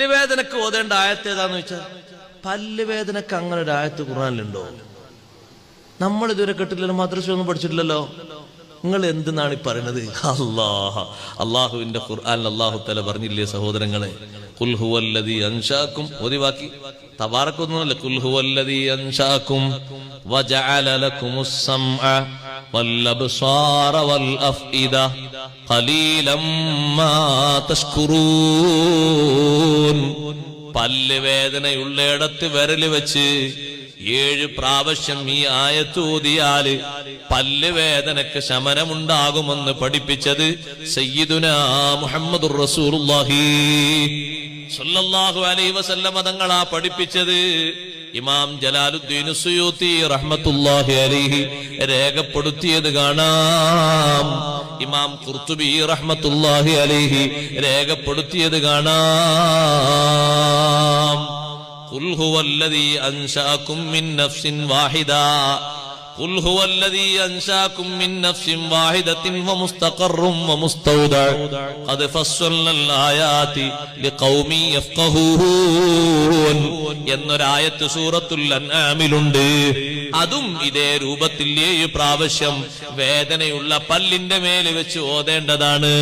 പല്ലുവേദനക്ക് ഓതേണ്ട ആയത്ത് ഏതാന്ന് വെച്ചാൽ, പല്ലുവേദനക്ക് അങ്ങനെ ഒരു ആയത്ത് ഖുർആനിലുണ്ടോ? നമ്മൾ ഇതുവരെ കേട്ടില്ലല്ലോ, മദ്രസ ഒന്നും പഠിച്ചിട്ടില്ലല്ലോ. നിങ്ങൾ എന്തെന്നാണ് ഈ പറയുന്നത്? അള്ളാഹുവിന്റെ ഖുർആനിൽ അല്ലാഹു തആല പറഞ്ഞില്ലേ സഹോദരങ്ങളെ, ഖുൽ ഹുവല്ലദീ അൻശാകും, ഓതിവാക്കി തബാറക്കൊന്നുമല്ല, ഖുൽ ഹുവല്ലദീ അൻശാകും വജഅല ലക്കുമുസ് സമഅ വൽ അബ്സാറ വൽ അഫ്ഇദ ഖലീലം മാ തഷ്കുറൂൻ. പല്ലുവേദനയുള്ളയിടത്ത് വിരല് വെച്ച് 7 പ്രാവശ്യം ഈ ആയത്ത് ഓതിയാല് പല്ലുവേദനക്ക് ശമനമുണ്ടാകുമെന്ന് പഠിപ്പിച്ചത് സയ്യിദുനാ മുഹമ്മദുർ റസൂലുള്ളാഹി സ്വല്ലല്ലാഹു അലൈഹി വസല്ലം തങ്ങളാ പഠിപ്പിച്ചത്. ഇമാം ജലാലുദ്ദീൻ സുയൂത്തി റഹ്മത്തുള്ളാഹി അലൈഹി രേഖപ്പെടുത്തിയത് കാണാം. ഇമാം ഖുർത്തുബി റഹ്മത്തുള്ളാഹി അലൈഹി രേഖപ്പെടുത്തിയത് കാണാം. ഖുൽ ഹുവല്ലദീ അൻശഅകും മിൻ നഫ്സിൻ വാഹിദ, ഖുൽ ഹുവല്ലദീ അൻശഅകും മിൻ നഫ്സിൻ വാഹിദത്തിൻ വമുസ്തഖറും വമുസ്തൗദഅ ഖദ് ഫസ്സൽനൽ ആയാതി ലിഖൗമി യഫ്ഖഹൂൻ എന്നൊരായത്ത് സൂറത്തുൽ അൻആമിലുണ്ട്. അതും ഇതേ രൂപത്തിൽ 7 പ്രാവശ്യം വേദനയുള്ള പല്ലിന്റെ മേൽ വെച്ച് ഓതേണ്ടതാണ്.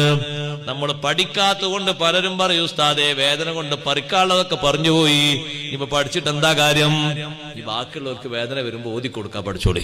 നമ്മൾ പഠിക്കാത്തതുകൊണ്ട് പലരും പറയും, ഉസ്താദേ വേദന കൊണ്ട് പറിക്കാനുള്ളതൊക്കെ പറഞ്ഞുപോയി, ഇപ്പൊ പഠിച്ചിട്ട് എന്താ കാര്യം? ഈ ബാക്കിയുള്ളവർക്ക് വേദന വരുമ്പോ ഓതി കൊടുക്കാൻ പഠിച്ചോളി.